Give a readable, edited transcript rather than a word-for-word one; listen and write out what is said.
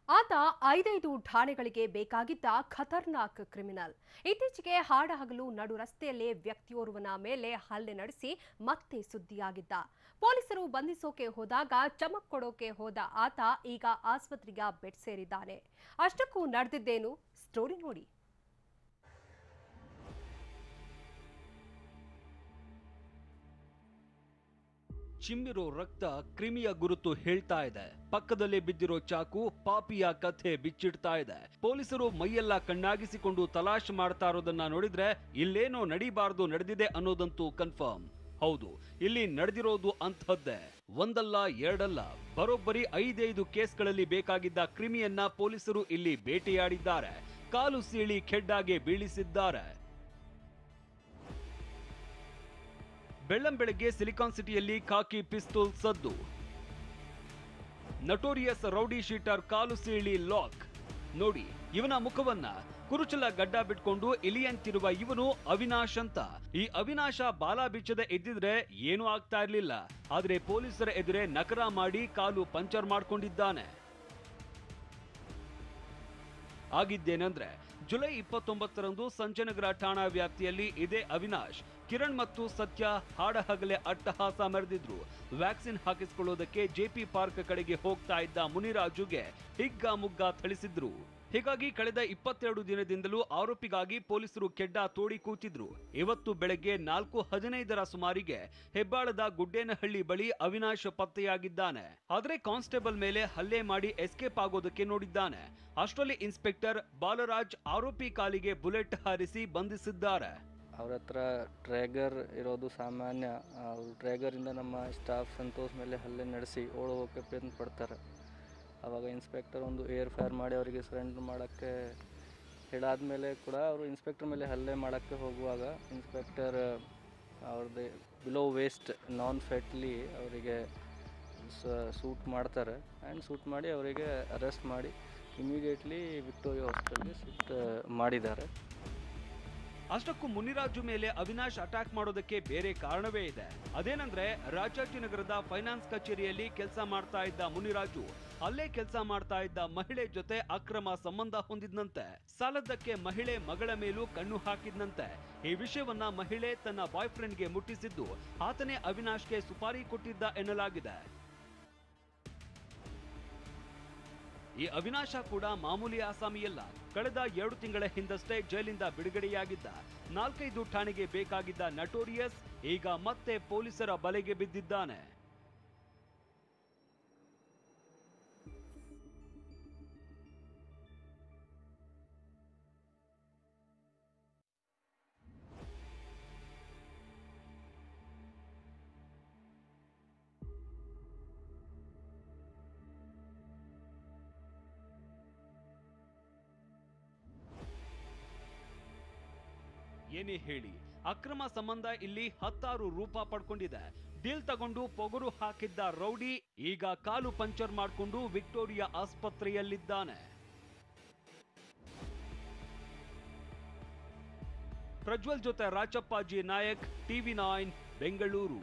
ಆತ 5 ಠಾಣೆಗಳಿಗೆ ಬೇಕಾಗಿದ್ದ ಖತರ್ನಾಕ್ ಕ್ರಿಮಿನಲ್. ಇತ್ತೀಚೆಗೆ ಹಾಡಹಗಲು ನಡು ರಸ್ತೆಯಲ್ಲೇ ವ್ಯಕ್ತಿಯೋರ್ವನ ಮೇಲೆ ಹಲ್ಲೆ ನಡೆಸಿ ಮತ್ತೆ ಸುದ್ದಿಯಾಗಿದ್ದ. ಪೊಲೀಸರು ಬಂಧಿಸೋಕೆ ಹೋದಾಗ ಚಮಕ್ ಕೊಡೋಕೆ ಹೋದ ಆತ ಈಗ ಆಸ್ಪತ್ರೆಗೆ ಬೆಡ್ ಸೇರಿದ್ದಾನೆ. ಅಷ್ಟಕ್ಕೂ ನಡೆದಿದ್ದೇನು ಸ್ಟೋರಿ ನೋಡಿ. ಚಿಮ್ಮಿರೋ ರಕ್ತ ಕ್ರಿಮಿಯ ಗುರುತು ಹೇಳ್ತಾ ಇದೆ. ಪಕ್ಕದಲ್ಲೇ ಬಿದ್ದಿರೋ ಚಾಕು ಪಾಪಿಯ ಕಥೆ ಬಿಚ್ಚಿಡ್ತಾ ಇದೆ. ಪೊಲೀಸರು ಮೈಯೆಲ್ಲ ಕಣ್ಣಾಗಿಸಿಕೊಂಡು ತಲಾಶ್ ಮಾಡ್ತಾ ಇರೋದನ್ನ ನೋಡಿದ್ರೆ ಇಲ್ಲೇನೋ ನಡಿಬಾರ್ದು ನಡೆದಿದೆ ಅನ್ನೋದಂತೂ ಕನ್ಫರ್ಮ್. ಹೌದು, ಇಲ್ಲಿ ನಡೆದಿರೋದು ಅಂಥದ್ದೇ. ಒಂದಲ್ಲ ಎರಡಲ್ಲ, ಬರೋಬ್ಬರಿ 5 ಕೇಸ್ಗಳಲ್ಲಿ ಬೇಕಾಗಿದ್ದ ಕ್ರಿಮಿಯನ್ನ ಪೊಲೀಸರು ಇಲ್ಲಿ ಬೇಟೆಯಾಡಿದ್ದಾರೆ. ಕಾಲು ಸೀಳಿ ಖೆಡ್ಡಾಗೆ ಬೀಳಿಸಿದ್ದಾರೆ. ಬೆಳ್ಳಂಬೆಳಗ್ಗೆ ಸಿಲಿಕಾನ್ ಸಿಟಿಯಲ್ಲಿ ಖಾಕಿ ಪಿಸ್ತೂಲ್ ಸದ್ದು. ನಟೋರಿಯಸ್ ರೌಡಿ ಶೀಟರ್ ಕಾಲು ಸೀಳಿ ಲಾಕ್. ನೋಡಿ ಇವನ ಮುಖವನ್ನ, ಕುರುಚಲ ಗಡ್ಡ ಬಿಟ್ಕೊಂಡು ಇಲಿಯಂತಿರುವ ಇವನು ಅವಿನಾಶ್ ಅಂತ. ಈ ಅವಿನಾಶ ಬಾಲ ಬಿಚ್ಚದೆ ಇದ್ದಿದ್ರೆ ಏನೂ ಆಗ್ತಾ ಇರ್ಲಿಲ್ಲ. ಆದ್ರೆ ಪೊಲೀಸರ ಎದುರೇ ನಕರ ಮಾಡಿ ಕಾಲು ಪಂಚರ್ ಮಾಡ್ಕೊಂಡಿದ್ದಾನೆ. ಆಗಿದ್ದೇನೆಂದ್ರೆ ಜುಲೈ 29ರಂದು ಸಂಜಯನಗರ ಠಾಣಾ ವ್ಯಾಪ್ತಿಯಲ್ಲಿ ಇದೇ ಅವಿನಾಶ್, ಕಿರಣ್ ಮತ್ತು ಸತ್ಯ ಹಾಡಹಗಲೇ ಅಟ್ಟಹಾಸ ಮೆರೆದಿದ್ರು. ವ್ಯಾಕ್ಸಿನ್ ಹಾಕಿಸಿಕೊಳ್ಳೋದಕ್ಕೆ ಜೆಪಿ ಪಾರ್ಕ್ ಕಡೆಗೆ ಹೋಗ್ತಾ ಇದ್ದ ಮುನಿರಾಜುಗೆ ಹಿಗ್ಗಾಮುಗ್ಗಾ ಥಳಿಸಿದ್ರು. ಹೀಗಾಗಿ ಕಳೆದ 22 ದಿನದಿಂದಲೂ ಆರೋಪಿಗಾಗಿ ಪೊಲೀಸರು ಕೆಡ್ಡ ತೋಡಿ ಕೂತಿದ್ರು. ಇವತ್ತು ಬೆಳಗ್ಗೆ 4:15ರ ಸುಮಾರಿಗೆ ಹೆಬ್ಬಾಳದ ಗುಡ್ಡೇನಹಳ್ಳಿ ಬಳಿ ಅವಿನಾಶ್ ಪತ್ತೆಯಾಗಿದ್ದಾನೆ. ಆದ್ರೆ ಕಾನ್ಸ್ಟೇಬಲ್ ಮೇಲೆ ಹಲ್ಲೆ ಮಾಡಿ ಎಸ್ಕೇಪ್ ಆಗೋದಕ್ಕೆ ನೋಡಿದ್ದಾನೆ. ಅಷ್ಟರಲ್ಲಿ ಇನ್ಸ್ಪೆಕ್ಟರ್ ಬಾಲರಾಜ್ ಆರೋಪಿ ಕಾಲಿಗೆ ಬುಲೆಟ್ ಹಾರಿಸಿ ಬಂಧಿಸಿದ್ದಾರೆ. ಅವ್ರ ಹತ್ರ ಟ್ರ್ಯಾಗರ್ ಇರೋದು ಸಾಮಾನ್ಯ. ಟ್ರ್ಯಾಗರಿಂದ ನಮ್ಮ ಸ್ಟಾಫ್ ಸಂತೋಷ್ ಮೇಲೆ ಹಲ್ಲೆ ನಡೆಸಿ ಓಡೋಗೋಕ್ಕೆ ಪ್ರಯತ್ನ ಪಡ್ತಾರೆ. ಆವಾಗ ಇನ್ಸ್ಪೆಕ್ಟರ್ ಒಂದು ಏರ್ ಫೈರ್ ಮಾಡಿ ಅವರಿಗೆ ಸರೆಂಡರ್ ಮಾಡೋಕ್ಕೆ ಹೇಳಾದ್ಮೇಲೆ ಕೂಡ ಅವರು ಇನ್ಸ್ಪೆಕ್ಟರ್ ಮೇಲೆ ಹಲ್ಲೆ ಮಾಡೋಕ್ಕೆ ಹೋಗುವಾಗ ಇನ್ಸ್ಪೆಕ್ಟರ್ ಅವ್ರದ್ದು ಬಿಲೋ ವೇಸ್ಟ್ ನಾನ್ ಫ್ಯಾಟ್ಲಿ ಅವರಿಗೆ ಸೂಟ್ ಮಾಡ್ತಾರೆ. ಆ್ಯಂಡ್ ಸೂಟ್ ಮಾಡಿ ಅವರಿಗೆ ಅರೆಸ್ಟ್ ಮಾಡಿ ಇಮಿಡಿಯೇಟ್ಲಿ ವಿಕ್ಟೋರಿಯಾ ಹಾಸ್ಪಿಟಲ್ಗೆ ಶಿಫ್ಟ್ ಮಾಡಿದ್ದಾರೆ. ಅಷ್ಟಕ್ಕೂ ಮುನಿರಾಜು ಮೇಲೆ ಅವಿನಾಶ್ ಅಟ್ಯಾಕ್ ಮಾಡೋದಕ್ಕೆ ಬೇರೆ ಕಾರಣವೇ ಇದೆ. ಅದೇನಂದ್ರೆ ರಾಜಾಜಿನಗರದ ಫೈನಾನ್ಸ್ ಕಚೇರಿಯಲ್ಲಿ ಕೆಲಸ ಮಾಡ್ತಾ ಇದ್ದ ಮುನಿರಾಜು ಅಲ್ಲೇ ಕೆಲಸ ಮಾಡ್ತಾ ಇದ್ದ ಮಹಿಳೆ ಜೊತೆ ಅಕ್ರಮ ಸಂಬಂಧ ಹೊಂದಿದ್ನಂತೆ. ಸಾಲದ್ದಕ್ಕೆ ಮಹಿಳೆ ಮಗಳ ಮೇಲೂ ಕಣ್ಣು ಹಾಕಿದ್ನಂತೆ. ಈ ವಿಷಯವನ್ನ ಮಹಿಳೆ ತನ್ನ ಬಾಯ್ ಫ್ರೆಂಡ್ಗೆ ಮುಟ್ಟಿಸಿದ್ದು ಆತನೇ ಅವಿನಾಶ್ಗೆ ಸುಪಾರಿ ಕೊಟ್ಟಿದ್ದ ಎನ್ನಲಾಗಿದೆ. ಈ ಅವಿನಾಶ ಕೂಡ ಮಾಮೂಲಿ ಆಸಾಮಿಯಲ್ಲ. ಕಳೆದ 2 ತಿಂಗಳ ಹಿಂದಷ್ಟೇ ಜೈಲಿಂದ ಬಿಡುಗಡೆಯಾಗಿದ್ದ. 4-5 ಠಾಣೆಗೆ ಬೇಕಾಗಿದ್ದ ನಟೋರಿಯಸ್ ಈಗ ಮತ್ತೆ ಪೊಲೀಸರ ಬಲೆಗೆ ಬಿದ್ದಿದ್ದಾನೆ. ಏನೇ ಹೇಳಿ, ಅಕ್ರಮ ಸಂಬಂಧ ಇಲ್ಲಿ 10 ರೂಪ ಪಡ್ಕೊಂಡಿದೆ. ಡೀಲ್ ತಗೊಂಡು ಪೊಗರು ಹಾಕಿದ್ದ ರೌಡಿ ಈಗ ಕಾಲು ಪಂಚರ್ ಮಾಡಿಕೊಂಡು ವಿಕ್ಟೋರಿಯಾ ಆಸ್ಪತ್ರೆಯಲ್ಲಿದ್ದಾನೆ. ಪ್ರಜ್ವಲ್ ಜೊತೆ ರಾಚಪ್ಪಾಜಿ ನಾಯಕ್, TV9 ಬೆಂಗಳೂರು.